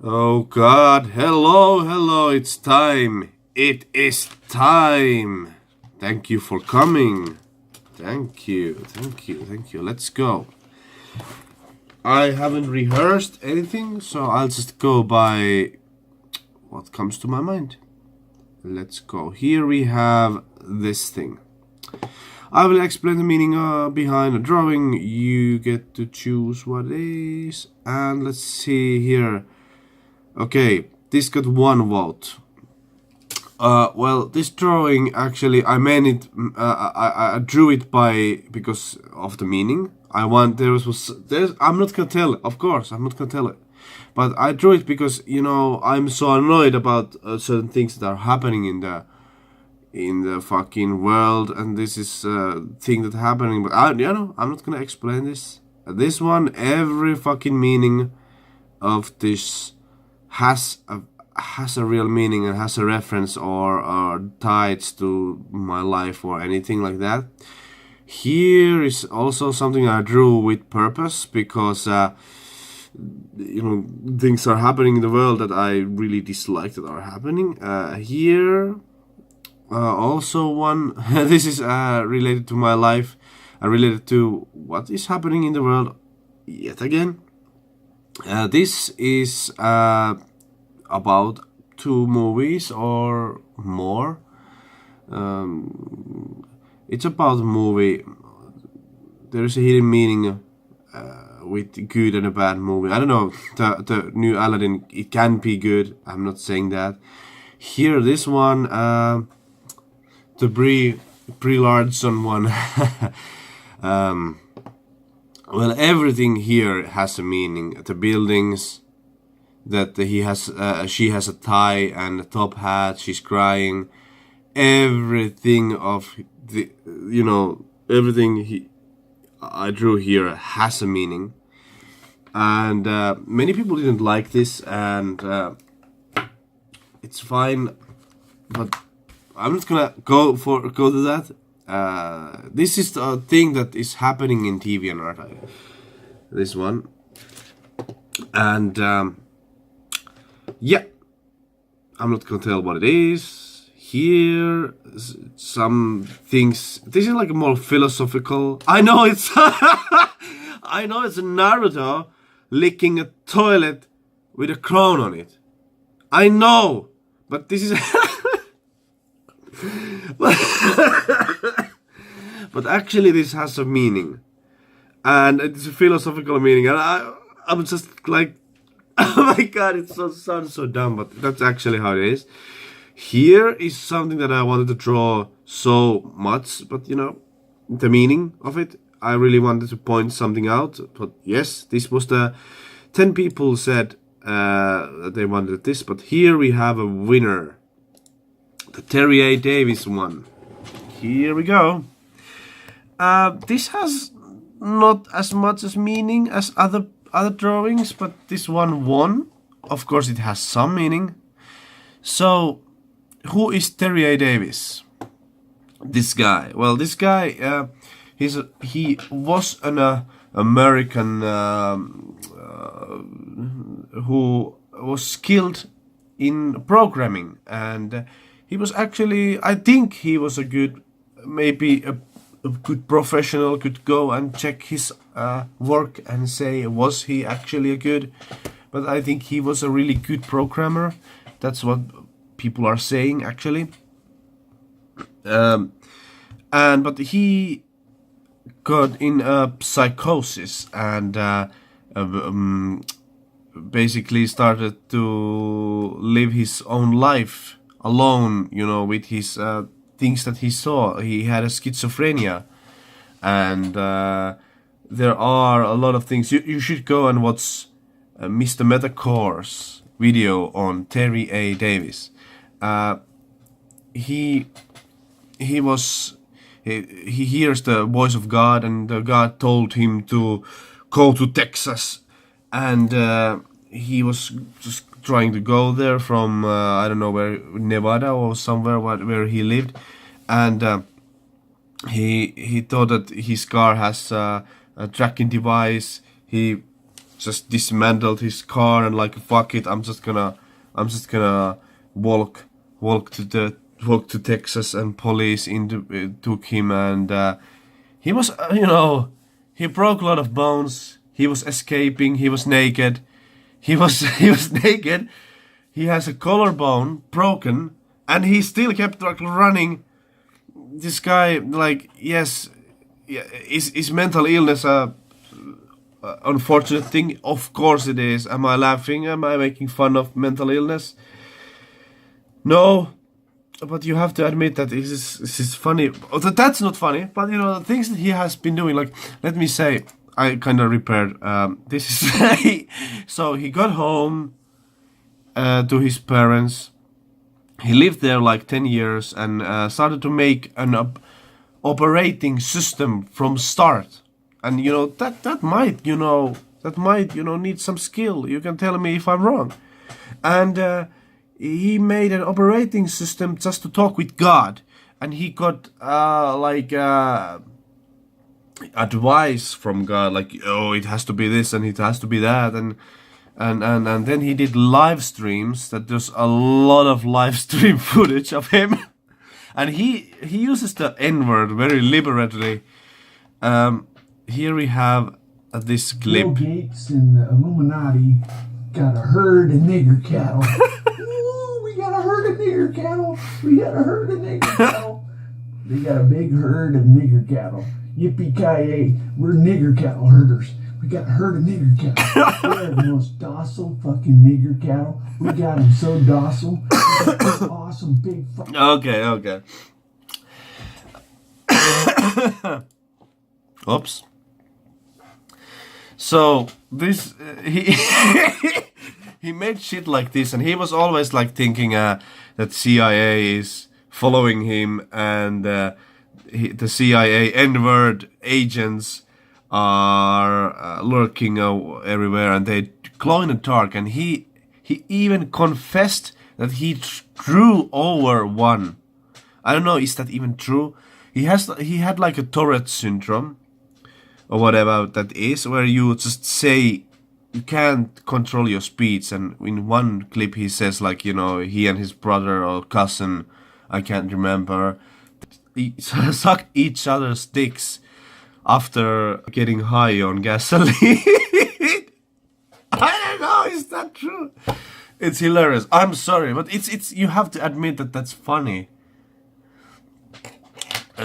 Oh God, hello, it's time. It is time. Thank you for coming. Thank you. Let's go. I haven't rehearsed anything, so I'll just go by what comes to my mind. Let's go. Here we have this thing. I will explain the meaning behind a drawing. You get to choose what it is. And let's see here. Okay, this got 1 vote. Well, this drawing actually, I made it. I drew it because of the meaning. I'm not gonna tell it. Of course, I'm not gonna tell it. But I drew it because I'm so annoyed about certain things that are happening in the fucking world, and this is thing that's happening. But I'm not gonna explain this. This one, every fucking meaning of this has a real meaning and has a reference or ties to my life or anything like that. Here is also something I drew with purpose because things are happening in the world that I really dislike that are happening. Here also one this is related to my life, related to what is happening in the world yet again. This is about 2 movies or more. It's about a movie. There's a hidden meaning with good and a bad movie. I don't know, the new Aladdin, it can be good. I'm not saying that. Here, this one, the Brie Larson one. Well, everything here has a meaning. The buildings, that she has a tie and a top hat. She's crying. Everything of everything I drew here has a meaning, and many people didn't like this, and it's fine. But I'm not gonna go to that. This is the thing that is happening in TV and art. This one, and yeah, I'm not gonna tell what it is. Here, some things. This is like a more philosophical. I know it's Naruto licking a toilet with a crown on it. I know, but this is. But actually, this has a meaning, and it's a philosophical meaning, and I'm just like, oh my god, it sounds so dumb, but that's actually how it is. Here is something that I wanted to draw so much, but the meaning of it, I really wanted to point something out. But yes, this was the 10 people said that they wanted this, but here we have a winner. The Terry A. Davis one. Here we go. This has not as much as meaning as other drawings, but this one won. Of course, it has some meaning. So, who is Terry A. Davis? This guy. Well, this guy, he was an American who was skilled in programming, and he was actually, I think he was a good, maybe a good professional, could go and check his work and say, was he actually a good, but I think he was a really good programmer. That's what people are saying actually. But he got in a psychosis and basically started to live his own life alone, with his things that he saw. He had a schizophrenia, and there are a lot of things. You should go and watch Mr. Metacore's video on Terry A. Davis. He hears the voice of God, and God told him to go to Texas, and he was just trying to go there from I don't know where, Nevada or somewhere where he lived, and he thought that his car has a tracking device. He just dismantled his car and like, fuck it, I'm just gonna walk to Texas, and police took him, and he was he broke a lot of bones. He was escaping. He was naked. He was naked. He has a collarbone broken, and he still kept like running. This guy, like, yes, is mental illness a unfortunate thing? Of course it is. Am I laughing? Am I making fun of mental illness? No, but you have to admit that this is funny. That's not funny, but the things that he has been doing. Like, let me say, I kind of repaired. This is so he got home to his parents. He lived there like 10 years and started to make an operating system from start. And that might need some skill. You can tell me if I'm wrong. And he made an operating system just to talk with God, and he got advice from God, like, oh, it has to be this and it has to be that, and then he did live streams. That there's a lot of live stream footage of him, and he uses the N-word very liberally. Here we have this clip. Bill Gates and the Illuminati got a herd of nigger cattle. Ooh, we got a herd of nigger cattle. We got a herd of nigger cattle. They got a big herd of nigger cattle. Yippee-ki-yay, we're nigger cattle herders. We got a herd of nigger cattle. They're the most docile fucking nigger cattle. We got them so docile. We got this awesome big fucking... Okay. Oops. So this he made shit like this, and he was always like thinking that CIA is following him, and the CIA N-word agents are lurking everywhere, and they glow in the dark. And he even confessed that he drew over one. I don't know, is that even true? He had like a Tourette syndrome, or whatever that is, where you just say you can't control your speech. And in one clip he says, like, he and his brother or cousin, I can't remember, sucked each other's dicks after getting high on gasoline. I don't know, is that true? It's hilarious. I'm sorry, but it's you have to admit that that's funny.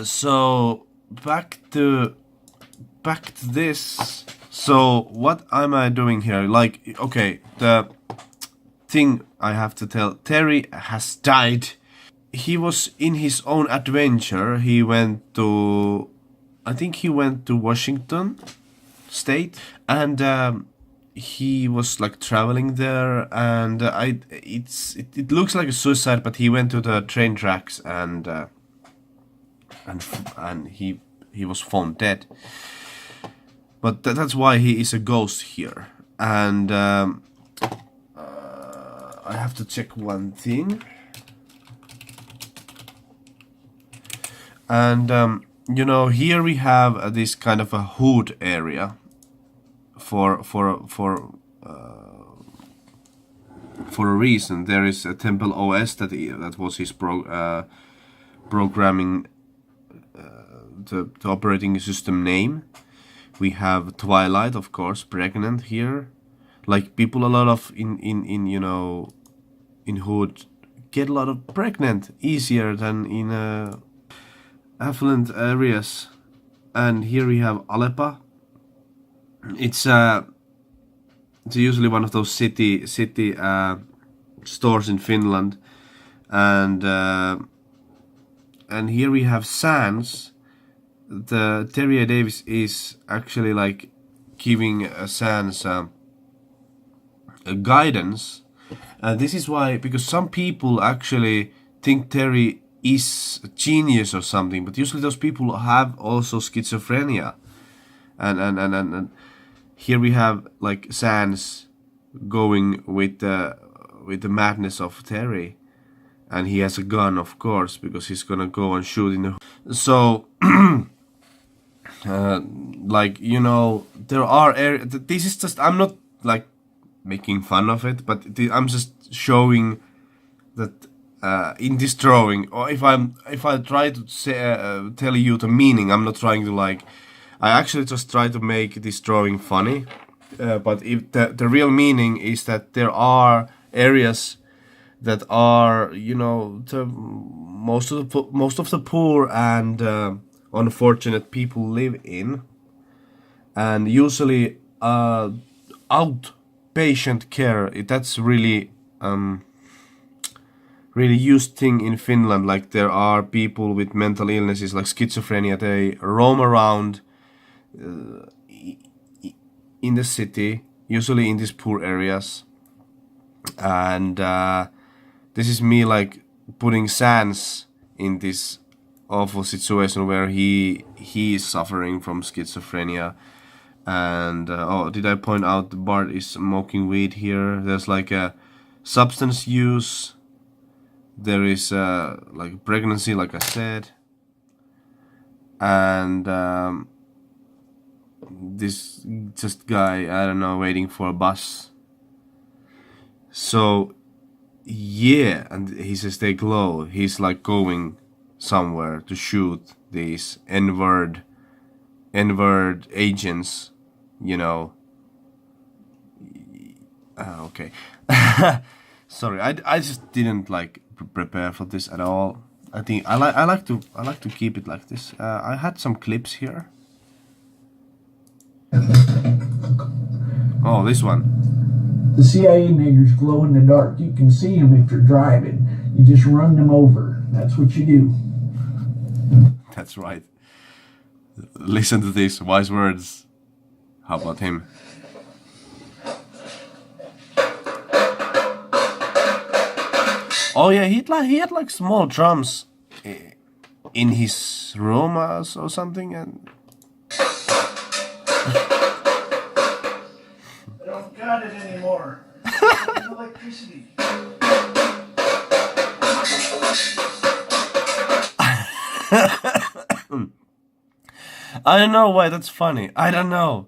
So back to this. So what am I doing here? Like, okay, the thing I have to tell, Terry has died. He was in his own adventure. He went to, I think he went to Washington State, and he was like traveling there, and it looks like a suicide, but he went to the train tracks, and he was found dead. But that's why he is a ghost here. And I have to check one thing. And here we have this kind of a hood area for a reason. There is a Temple OS that was his programming, the operating system name. We have Twilight, of course, pregnant here. Like, people a lot of in hood get a lot of pregnant easier than in affluent areas. And here we have Aleppo. It's usually one of those city stores in Finland, and here we have Sans. The Terry Davis is actually like giving Sans a guidance, and this is why, because some people actually think Terry is a genius or something, but usually those people have also schizophrenia, and here we have like Sans going with the madness of Terry, and he has a gun, of course, because he's gonna go and shoot in the. So, like, there are areas. This is just, I'm not like making fun of it, but I'm just showing that in this drawing, or if I try to say, tell you the meaning, I'm not trying to like. I actually just try to make this drawing funny, but if the real meaning is that there are areas that are, you know, most of the poor and unfortunate people live in, and usually outpatient care. That's really really used thing in Finland. Like there are people with mental illnesses like schizophrenia. They roam around in the city, usually in these poor areas, and this is me like putting Sans in this awful situation where he is suffering from schizophrenia. And oh, did I point out Bart is smoking weed here? There's like a substance use. There is like pregnancy, like I said, and this just guy, I don't know, waiting for a bus. So yeah, and he says stay low. He's like going somewhere to shoot these N-word agents, you know. Okay. Sorry, I just didn't like prepare for this at all. I think I like to keep it like this. I had some clips here. Oh, this one. The CIA niggers glow in the dark. You can see them if you're driving. You just run them over. That's what you do. That's right. Listen to these wise words. How about him? Oh yeah, he had like small drums in his room or something, and I don't got it anymore. There's electricity. I don't know why that's funny. I don't know.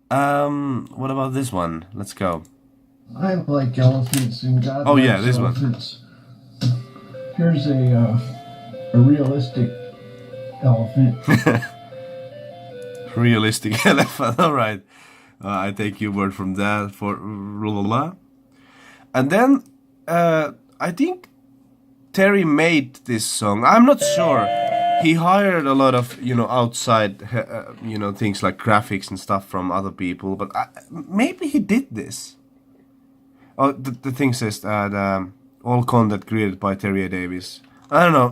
What about this one? Let's go. I like elephants and God Oh yeah, likes this elephants. Here's a realistic elephant. Realistic elephant. All right. I take your word from that for blah. And then I think Terry made this song. I'm not sure. He hired a lot of, you know, outside, you know, things like graphics and stuff from other people. But maybe he did this. Oh, the thing says that all content created by Terry Davis. I don't know.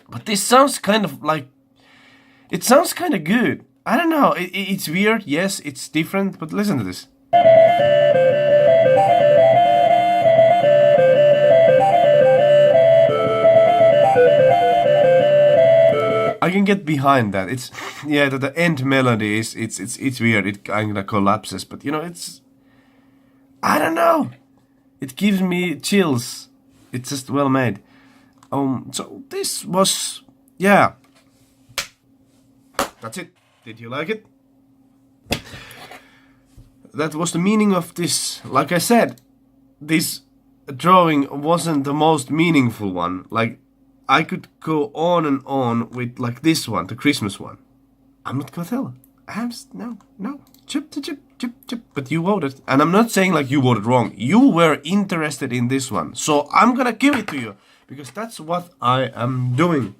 But this sounds kind of like... It sounds kind of good. I don't know. It's weird. Yes, it's different. But listen to this. I can get behind that. It's... Yeah, the end melody is... It's weird. It kind of collapses. But, you know, it's... I don't know. It gives me chills. It's just well made. So this was, yeah. That's it. Did you like it? That was the meaning of this. Like I said, this drawing wasn't the most meaningful one. Like, I could go on and on with like this one, the Christmas one. I'm not gonna tell. No. Chip. But you voted. And I'm not saying like you voted wrong. You were interested in this one. So I'm gonna give it to you. Because that's what I am doing.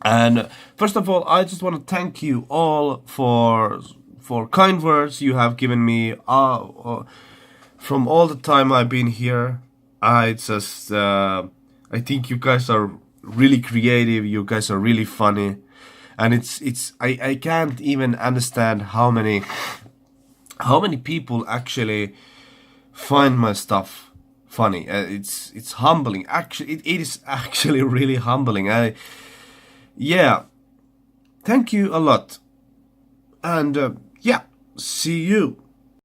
And first of all, I just want to thank you all for kind words you have given me from all the time I've been here. I think you guys are really creative. You guys are really funny. And I can't even understand how many people actually find my stuff funny. It's humbling. Actually, it is actually really humbling. Yeah, thank you a lot. And yeah, see you.